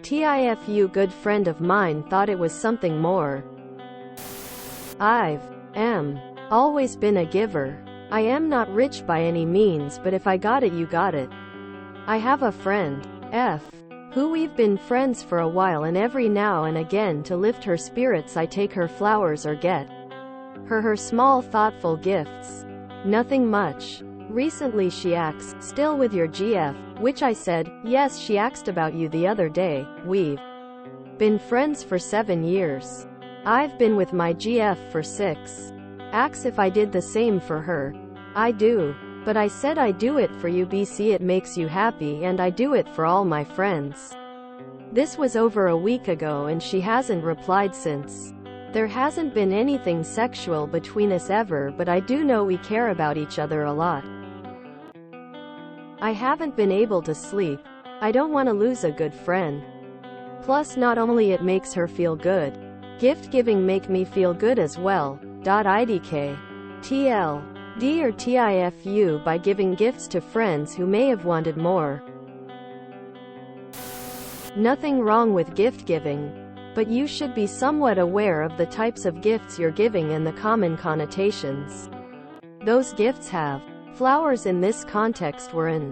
TIFU good friend of mine thought it was something more. I've always been a giver. I am not rich by any means, but if I got it, you got it. I have a friend, who we've been friends for a while, and every now and again to lift her spirits I take her flowers or get her small thoughtful gifts. Nothing much. Recently she asks, "Still with your GF?" Which I said, "Yes." She asked about you the other day. We've been friends for 7 years. I've been with my GF for 6. Asks if I did the same for her. I do. But I said I do it for you BC, it makes you happy, and I do it for all my friends. This was over a week ago and she hasn't replied since. There hasn't been anything sexual between us ever, but I do know we care about each other a lot. I haven't been able to sleep. I don't want to lose a good friend. Plus, not only it makes her feel good, gift giving make me feel good as well. IDK. TLD or TIFU by giving gifts to friends who may have wanted more. Nothing wrong with gift giving, but you should be somewhat aware of the types of gifts you're giving and the common connotations those gifts have. Flowers in this context were an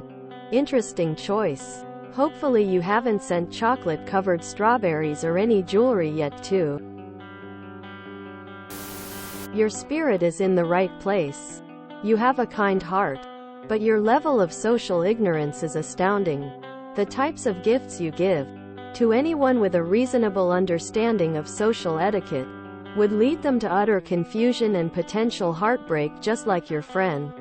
interesting choice. Hopefully you haven't sent chocolate-covered strawberries or any jewelry yet too. Your spirit is in the right place. You have a kind heart. But your level of social ignorance is astounding. The types of gifts you give to anyone with a reasonable understanding of social etiquette would lead them to utter confusion and potential heartbreak, just like your friend.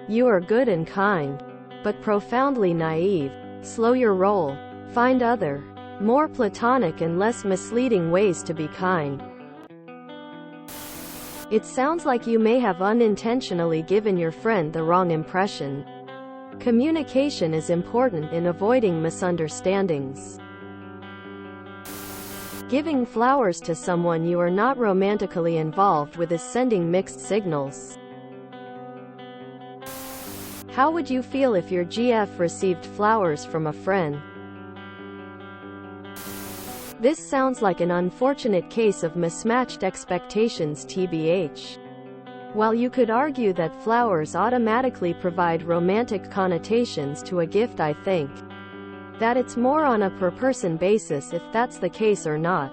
You are good and kind, but profoundly naive. Slow your roll. Find other, more platonic and less misleading ways to be kind. It sounds like you may have unintentionally given your friend the wrong impression. Communication is important in avoiding misunderstandings. Giving flowers to someone you are not romantically involved with is sending mixed signals. How would you feel if your GF received flowers from a friend? This sounds like an unfortunate case of mismatched expectations TBH. While you could argue that flowers automatically provide romantic connotations to a gift, I think that it's more on a per-person basis if that's the case or not.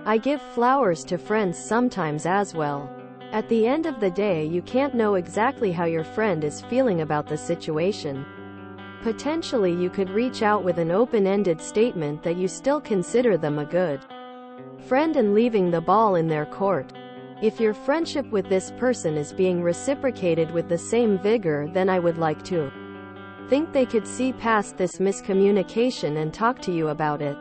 I give flowers to friends sometimes as well. At the end of the day, you can't know exactly how your friend is feeling about the situation. Potentially you could reach out with an open-ended statement that you still consider them a good friend and leaving the ball in their court. If your friendship with this person is being reciprocated with the same vigor, then I would like to think they could see past this miscommunication and talk to you about it.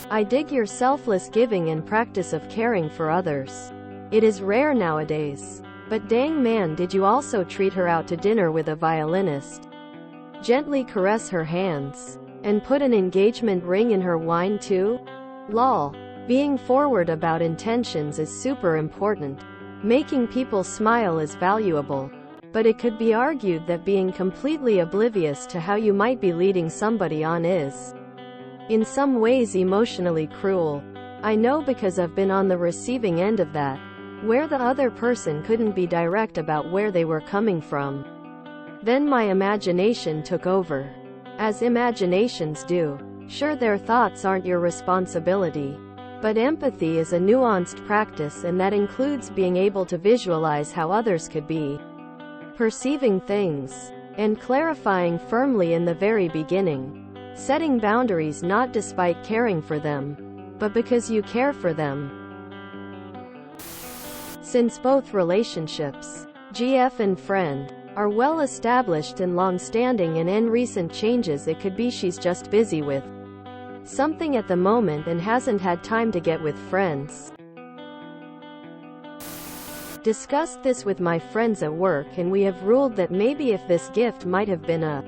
I dig your selfless giving and practice of caring for others. It is rare nowadays. But dang man, did you also treat her out to dinner with a violinist? Gently caress her hands? And put an engagement ring in her wine too? Lol. Being forward about intentions is super important. Making people smile is valuable. But it could be argued that being completely oblivious to how you might be leading somebody on is, in some ways, emotionally cruel. I know because I've been on the receiving end of that, where the other person couldn't be direct about where they were coming from. Then my imagination took over. As imaginations do. Sure, their thoughts aren't your responsibility. But empathy is a nuanced practice, and that includes being able to visualize how others could be perceiving things, and clarifying firmly in the very beginning. Setting boundaries not despite caring for them, but because you care for them. Since both relationships, GF and friend, are well established and long-standing, and in recent changes, it could be she's just busy with something at the moment and hasn't had time to get with friends. Discussed this with my friends at work, and we have ruled that maybe if this gift might have been a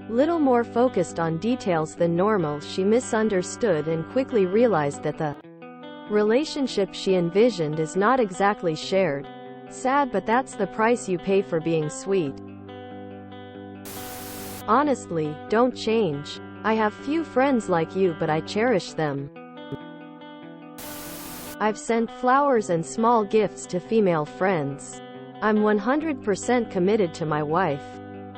little more focused on details than normal, she misunderstood and quickly realized that the relationship she envisioned is not exactly shared. Sad, but that's the price you pay for being sweet. Honestly, don't change. I have few friends like you, but I cherish them. I've sent flowers and small gifts to female friends. I'm 100% committed to my wife.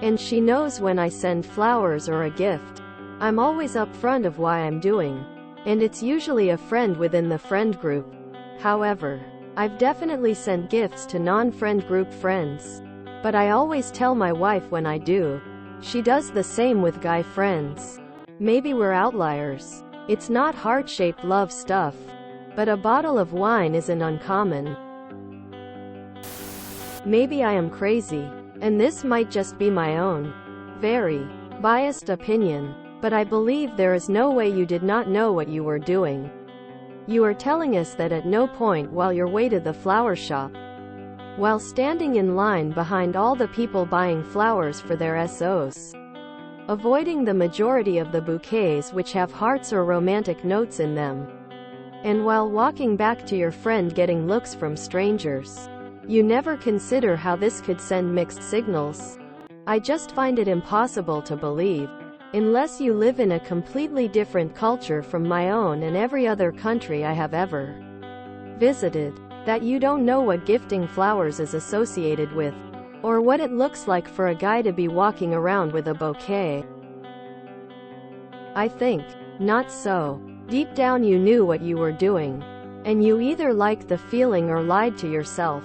And she knows when I send flowers or a gift. I'm always upfront of why I'm doing. And it's usually a friend within the friend group. However, I've definitely sent gifts to non-friend group friends. But I always tell my wife when I do. She does the same with guy friends. Maybe we're outliers. It's not heart-shaped love stuff. But a bottle of wine isn't uncommon. Maybe I am crazy. And this might just be my own, very biased opinion. But I believe there is no way you did not know what you were doing. You are telling us that at no point while your way to the flower shop, while standing in line behind all the people buying flowers for their SOs, avoiding the majority of the bouquets which have hearts or romantic notes in them, and while walking back to your friend getting looks from strangers, you never consider how this could send mixed signals. I just find it impossible to believe, unless you live in a completely different culture from my own and every other country I have ever visited, that you don't know what gifting flowers is associated with, or what it looks like for a guy to be walking around with a bouquet. I think not so. Deep down you knew what you were doing, and you either liked the feeling or lied to yourself.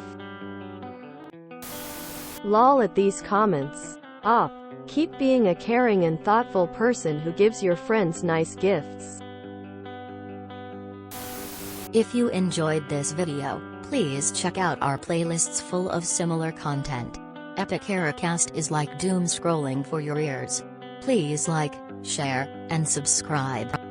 Lol at these comments. Op. Keep being a caring and thoughtful person who gives your friends nice gifts. If you enjoyed this video, please check out our playlists full of similar content. Epic Ericast is like doom scrolling for your ears. Please like, share, and subscribe.